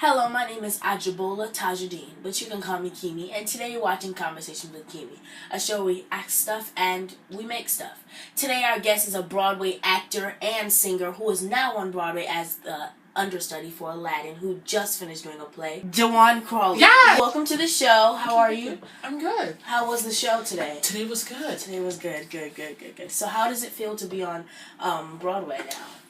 Hello, my name is Ajibola Tajudeen, but you can call me Keeme, and today you're watching Conversations with Keeme, a show where we act stuff and we make stuff. Today our guest is a Broadway actor and singer who is now on Broadway as the understudy for Aladdin, who just finished doing a play, Juwan Crawley. Yeah! Welcome to the show. How are you? I'm good. How was the show today? Today was good. Today was good. Good. So how does it feel to be on Broadway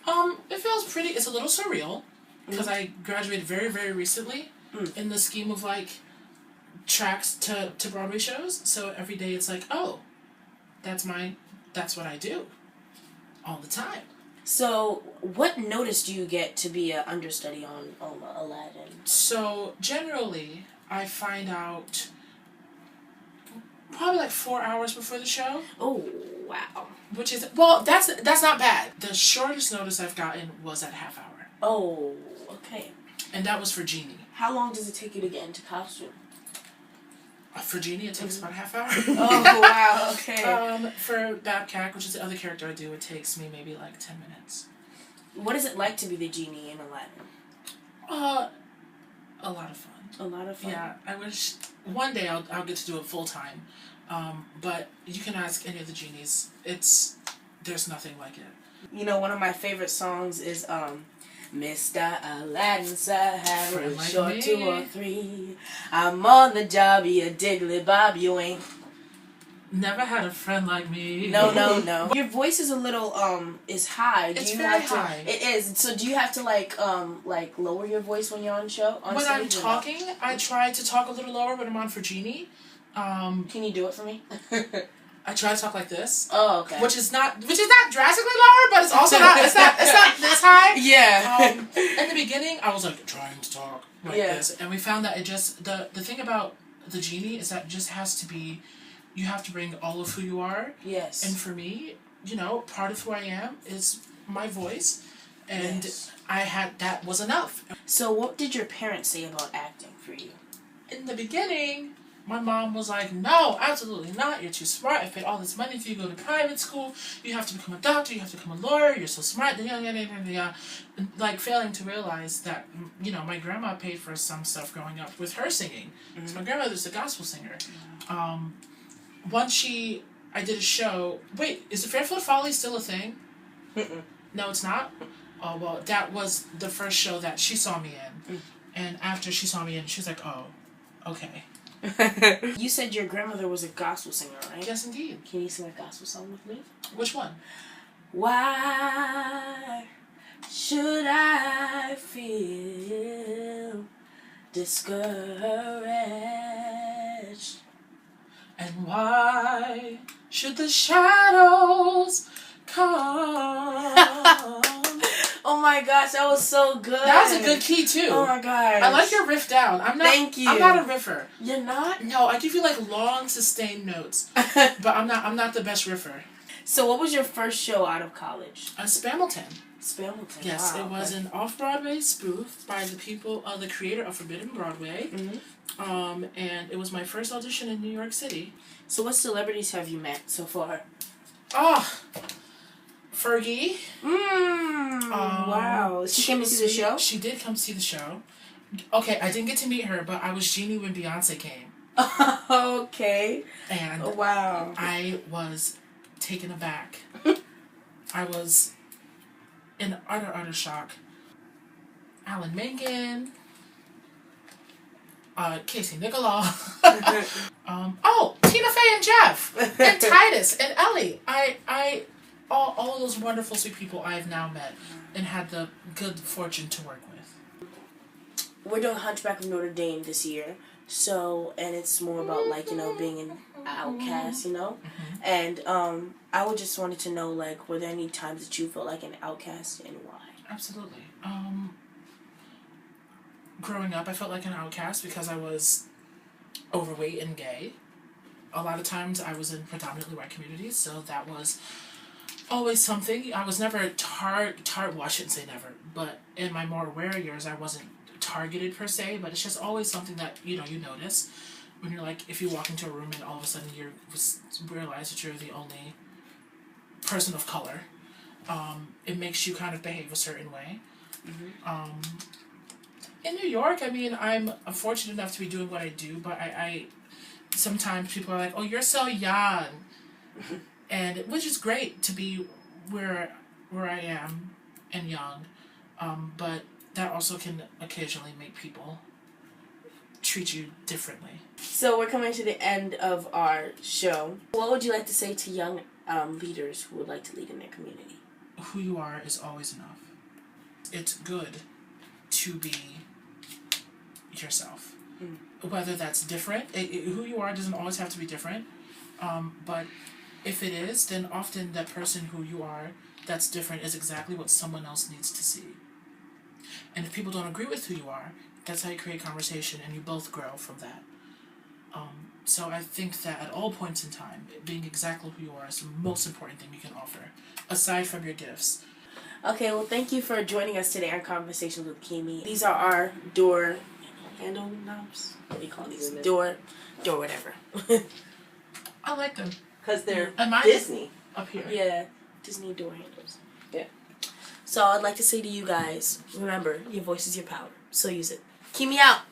now? It feels pretty, it's a little surreal, because I graduated very, very recently in the scheme of, like, tracks to Broadway shows, so every day it's like, oh, that's what I do all the time. So, what notice do you get to be an understudy on Aladdin? So, generally, I find out probably like 4 hours before the show. Oh, wow. Which is, well, that's not bad. The shortest notice I've gotten was at half hour. Oh, okay. And that was for Genie. How long does it take you to get into costume? For Genie, it takes about a half hour. Oh, wow, okay. For Babcock, which is the other character I do, it takes me maybe like 10 minutes. What is it like to be the Genie in Aladdin? A lot of fun. A lot of fun? Yeah, I wish one day I'll get to do it full time. But you can ask any of the Genies. There's nothing like it. You know, one of my favorite songs is, Mr. Aladdin, sir, have a Like short me. 2 or 3. I'm on the job, you diggly bob, you ain't. Never had a friend like me. No. Your voice is a little, is high. It's very high. It is. So do you have to, like lower your voice when you're on show? When I'm talking, I try to talk a little lower when I'm on for Genie. Can you do it for me? I try to talk like this. Oh, okay. Which is not drastically lower, but it's also not it's not this high. Yeah. In the beginning, I was like trying to talk like this, and we found that it just the thing about the Genie is that it just has to be, you have to bring all of who you are. Yes. And for me, you know, part of who I am is my voice, and that was enough. So what did your parents say about acting for you? In the beginning, my mom was like, no, absolutely not. You're too smart. I paid all this money for you to go to private school. You have to become a doctor. You have to become a lawyer. You're so smart. Like, failing to realize that, you know, my grandma paid for some stuff growing up with her singing. Mm-hmm. So my grandmother's a gospel singer. Once I did a show. Wait, is the Fairfield Folly still a thing? No, it's not? Oh, well, that was the first show that she saw me in. And after she saw me in, she was like, oh, okay. You said your grandmother was a gospel singer, right? Yes, indeed. Can you sing a gospel song with me? Which one? Why should I feel discouraged? And why should the shadows come? Oh my gosh, that was so good. That was a good key too. Oh my gosh. I like your riff down. Thank you. I'm not a riffer. You're not? No, I give you like long sustained notes. But I'm not the best riffer. So what was your first show out of college? Spamilton. Spamilton. Yes, wow, it was an off-Broadway spoof by the creator of Forbidden Broadway. Mm-hmm. And it was my first audition in New York City. So what celebrities have you met so far? Oh, Fergie. Wow. She came to see the show? She did come see the show. Okay, I didn't get to meet her, but I was Genie when Beyonce came. Okay. And wow. I was taken aback. I was in utter shock. Alan Menken. Casey Nicola. Tina Fey and Jeff. And Titus and Ellie. All those wonderful sweet people I have now met and had the good fortune to work with. We're doing Hunchback of Notre Dame this year, and it's more about, like, you know, being an outcast, you know? Mm-hmm. And I would just wanted to know, like, were there any times that you felt like an outcast and why? Absolutely. Growing up, I felt like an outcast because I was overweight and gay. A lot of times I was in predominantly white communities, so that was always something. I was never well, I shouldn't say never, but in my more aware years, I wasn't targeted per se, but it's just always something that, you know, you notice when you're like, if you walk into a room and all of a sudden you realize that you're the only person of color, it makes you kind of behave a certain way. Mm-hmm. In New York, I mean, I'm fortunate enough to be doing what I do, but I sometimes people are like, "Oh, you're so young," and which is great to be where I am and young, but that also can occasionally make people treat you differently. So we're coming to the end of our show. What would you like to say to young leaders who would like to lead in their community? Who you are is always enough. It's good to be yourself. Whether that's different, who you are doesn't always have to be different, but if it is, then often that person who you are that's different is exactly what someone else needs to see. And if people don't agree with who you are, that's how you create conversation and you both grow from that. So I think that at all points in time, being exactly who you are is the most important thing you can offer, aside from your gifts. Okay, well, thank you for joining us today on Conversations with Keeme. These are our door handle knobs. What do you call these? Door whatever. I like them. Because they're Am I Disney. up here? Yeah, Disney door handles. Yeah. So I'd like to say to you guys, remember, your voice is your power. So use it. Keeme out.